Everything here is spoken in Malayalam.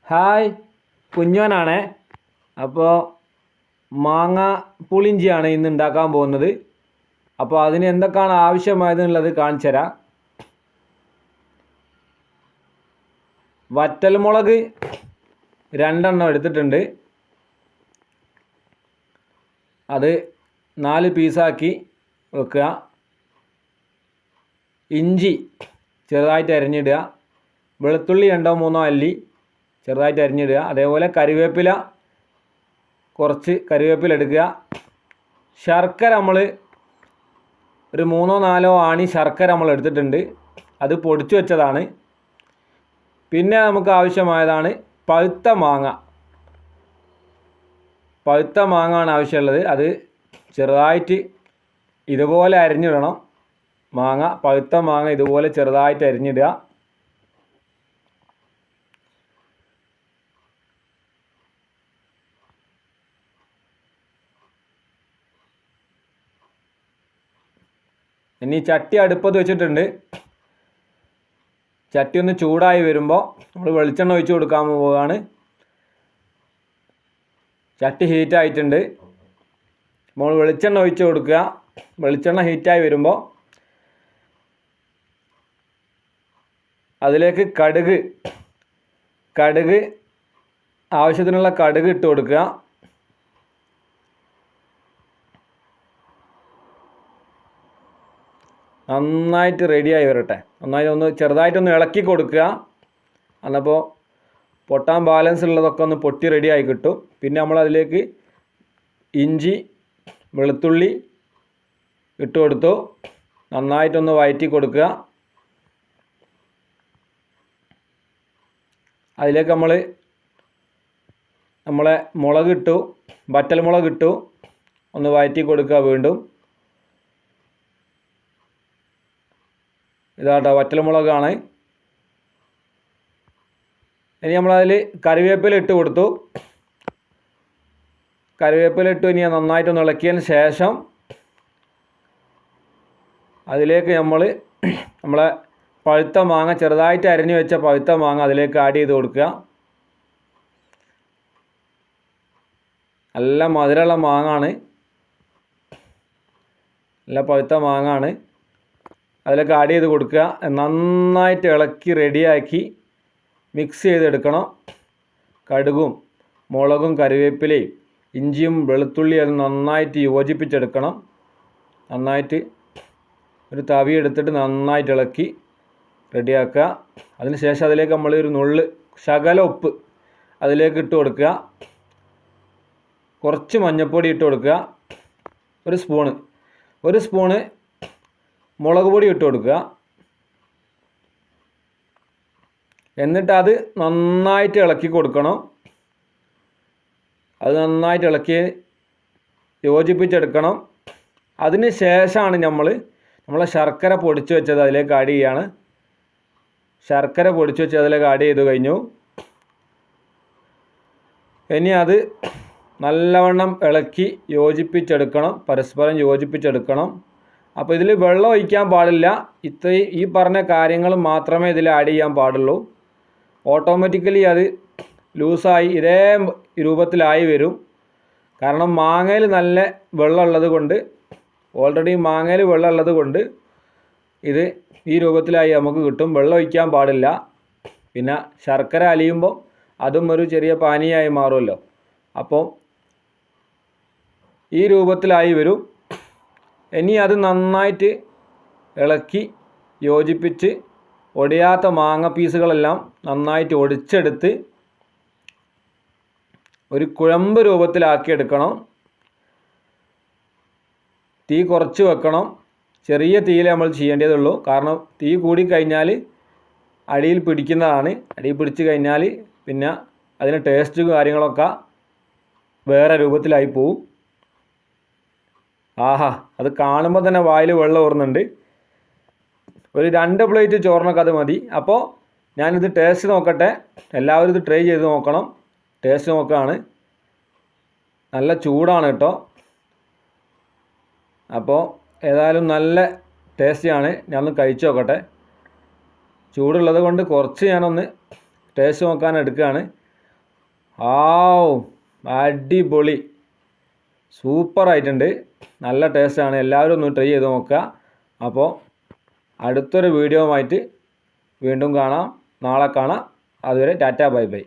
ഹായ്, കുഞ്ഞോനാണേ. അപ്പോൾ മാങ്ങ പുളിഞ്ചിയാണ് ഇന്ന് ഉണ്ടാക്കാൻ പോകുന്നത്. അപ്പോൾ അതിന് എന്തൊക്കെയാണ് ആവശ്യമായതെന്നുള്ളത് കാണിച്ചു തരാം. വറ്റൽമുളക് 2 എണ്ണം എടുത്തിട്ടുണ്ട്. അത് 4 പീസാക്കി വെക്കുക. ഇഞ്ചി ചെറുതായിട്ട് അരിഞ്ഞിടുക. വെളുത്തുള്ളി 2-3 അല്ലി ചെറുതായിട്ട് അരിഞ്ഞിടുക. അതേപോലെ കറിവേപ്പില, കുറച്ച് കറിവേപ്പില എടുക്കുക. ശർക്കര നമ്മൾ ഒരു 3-4 ആണി ശർക്കര നമ്മൾ എടുത്തിട്ടുണ്ട്. അത് പൊടിച്ചു വെച്ചതാണ്. പിന്നെ നമുക്ക് ആവശ്യമായതാണ് പഴുത്ത മാങ്ങ. പഴുത്ത മാങ്ങ ആണ് ആവശ്യമുള്ളത്. അത് ചെറുതായിട്ട് ഇതുപോലെ അരിഞ്ഞിടണം. പഴുത്ത മാങ്ങ ഇതുപോലെ ചെറുതായിട്ട് അരിഞ്ഞിടുക. ഇനി ചട്ടി അടുപ്പത്ത് വെച്ചിട്ടുണ്ട്. ചട്ടി ഒന്ന് ചൂടായി വരുമ്പോൾ നമ്മൾ വെളിച്ചെണ്ണ ഒഴിച്ച് കൊടുക്കാൻ പോവുകയാണ്. ചട്ടി ഹീറ്റായിട്ടുണ്ട്. നമ്മൾ വെളിച്ചെണ്ണ ഒഴിച്ച് കൊടുക്കുക. വെളിച്ചെണ്ണ ഹീറ്റായി വരുമ്പോൾ അതിലേക്ക് കടുക് ആവശ്യത്തിനുള്ള കടുക് ഇട്ട് കൊടുക്കുക. നന്നായിട്ട് റെഡിയായി വരട്ടെ. നന്നായി ഒന്ന് ചെറുതായിട്ടൊന്ന് ഇളക്കി കൊടുക്കുക. എന്നപ്പോൾ പൊട്ടാൻ ബാലൻസ് ഉള്ളതൊക്കെ ഒന്ന് പൊട്ടി റെഡിയായി കിട്ടും. പിന്നെ നമ്മളതിലേക്ക് ഇഞ്ചി വെളുത്തുള്ളി ഇട്ട് കൊടുത്തു. നന്നായിട്ടൊന്ന് വഴറ്റി കൊടുക്കുക. അതിലേക്ക് നമ്മളെ മുളകിട്ടു, വറ്റൽമുളകിട്ടു. ഒന്ന് വഴറ്റി കൊടുക്കുക. വീണ്ടും ഇതാട്ടോ വറ്റൽമുളകാണ്. ഇനി നമ്മളതിൽ കറിവേപ്പില ഇട്ട് കൊടുത്തു. കറിവേപ്പില ഇട്ട് ഇനി നന്നായിട്ടൊന്ന് ഇളക്കിയതിന് ശേഷം അതിലേക്ക് നമ്മളെ പഴുത്ത മാങ്ങ, ചെറുതായിട്ട് അരിഞ്ഞു വെച്ച പഴുത്ത മാങ്ങ അതിലേക്ക് ആഡ് ചെയ്ത് കൊടുക്കുക. നല്ല മധുരമുള്ള മാങ്ങാണ്. നല്ല പഴുത്ത മാങ്ങാണ്. അതിലേക്ക് ആഡ് ചെയ്ത് കൊടുക്കുക. നന്നായിട്ട് ഇളക്കി റെഡിയാക്കി മിക്സ് ചെയ്തെടുക്കണം. കടുകും മുളകും കറിവേപ്പിലയും ഇഞ്ചിയും വെളുത്തുള്ളിയും അത് നന്നായിട്ട് യോജിപ്പിച്ചെടുക്കണം. നന്നായിട്ട് ഒരു തവി എടുത്തിട്ട് നന്നായിട്ട് ഇളക്കി റെഡിയാക്കുക. അതിന് ശേഷം അതിലേക്ക് നമ്മൾ ഒരു ശകല ഉപ്പ് അതിലേക്ക് ഇട്ട് കൊടുക്കുക. കുറച്ച് മഞ്ഞൾപ്പൊടി ഇട്ട് കൊടുക്കുക. ഒരു സ്പൂണ് മുളക് പൊടി ഇട്ട് കൊടുക്കുക. എന്നിട്ട് അത് നന്നായിട്ട് ഇളക്കി കൊടുക്കണം. അത് നന്നായിട്ട് ഇളക്കി യോജിപ്പിച്ചെടുക്കണം. അതിന് ശേഷമാണ് നമ്മളെ ശർക്കര പൊടിച്ചു വെച്ചത് അതിലേക്ക് ആഡ് ചെയ്യുകയാണ്. ശർക്കര പൊടിച്ചു വെച്ച് അതിലേക്ക് ആഡ് ചെയ്ത് കഴിഞ്ഞു. ഇനി അത് നല്ലവണ്ണം ഇളക്കി യോജിപ്പിച്ചെടുക്കണം. പരസ്പരം യോജിപ്പിച്ചെടുക്കണം. അപ്പോൾ ഇതിൽ വെള്ളം ഒഴിക്കാൻ പാടില്ല. ഈ പറഞ്ഞ കാര്യങ്ങൾ മാത്രമേ ഇതിൽ ആഡ് ചെയ്യാൻ പാടുള്ളൂ. ഓട്ടോമാറ്റിക്കലി അത് ലൂസായി ഇതേ രൂപത്തിലായി വരും. കാരണം മാങ്ങയിൽ നല്ല വെള്ളമുള്ളത് കൊണ്ട്, ഓൾറെഡി മാങ്ങയിൽ വെള്ളമുള്ളത് കൊണ്ട് ഇത് ഈ രൂപത്തിലായി നമുക്ക് കിട്ടും. വെള്ളം ഒഴിക്കാൻ പാടില്ല. പിന്നെ ശർക്കര അലിയുമ്പോൾ അതും ഒരു ചെറിയ പാനീയമായി മാറുമല്ലോ. അപ്പോൾ ഈ രൂപത്തിലായി വരും. ഇനി അത് നന്നായിട്ട് ഇളക്കി യോജിപ്പിച്ച് ഒടിയാത്ത മാങ്ങ പീസുകളെല്ലാം നന്നായിട്ട് ഒടിച്ചെടുത്ത് ഒരു കുഴമ്പ് രൂപത്തിലാക്കിയെടുക്കണം. തീ കുറച്ച് വെക്കണം. ചെറിയ തീയിൽ നമ്മൾ ചെയ്യേണ്ടതുള്ളൂ. കാരണം തീ കൂടിക്കഴിഞ്ഞാൽ അടിയിൽ പിടിക്കുന്നതാണ്. അടിയിൽ പിടിച്ച് കഴിഞ്ഞാൽ പിന്നെ അതിന് ടേസ്റ്റ് കാര്യങ്ങളൊക്കെ വേറെ രൂപത്തിലായി പോവും. ആഹാ, അത് കാണുമ്പോൾ തന്നെ വായിൽ വെള്ളം ഊറുന്നുണ്ട്. ഒരു 2 പ്ലേറ്റ് ചോറിനൊക്കെ അത് മതി. അപ്പോൾ ഞാനിത് ടേസ്റ്റ് നോക്കട്ടെ. എല്ലാവരും ഇത് ട്രൈ ചെയ്ത് നോക്കണം. ടേസ്റ്റ് നോക്കുകയാണ്. നല്ല ചൂടാണ് കേട്ടോ. അപ്പോൾ ഏതായാലും നല്ല ടേസ്റ്റിയാണ്. ഞാനൊന്ന് കഴിച്ചു നോക്കട്ടെ. ചൂടുള്ളത് കൊണ്ട് കുറച്ച് ഞാനൊന്ന് ടേസ്റ്റ് നോക്കാൻ എടുക്കുകയാണ്. ആവ് അടിപൊളി സൂപ്പറായിട്ടുണ്ട്. നല്ല ടേസ്റ്റാണ്. എല്ലാവരും ഒന്ന് ട്രൈ ചെയ്ത് നോക്കുക. അപ്പോൾ അടുത്തൊരു വീഡിയോവുമായിട്ട് വീണ്ടും കാണാം. നാളെ കാണാം. അതുവരെ ടാറ്റ ബൈ ബൈ.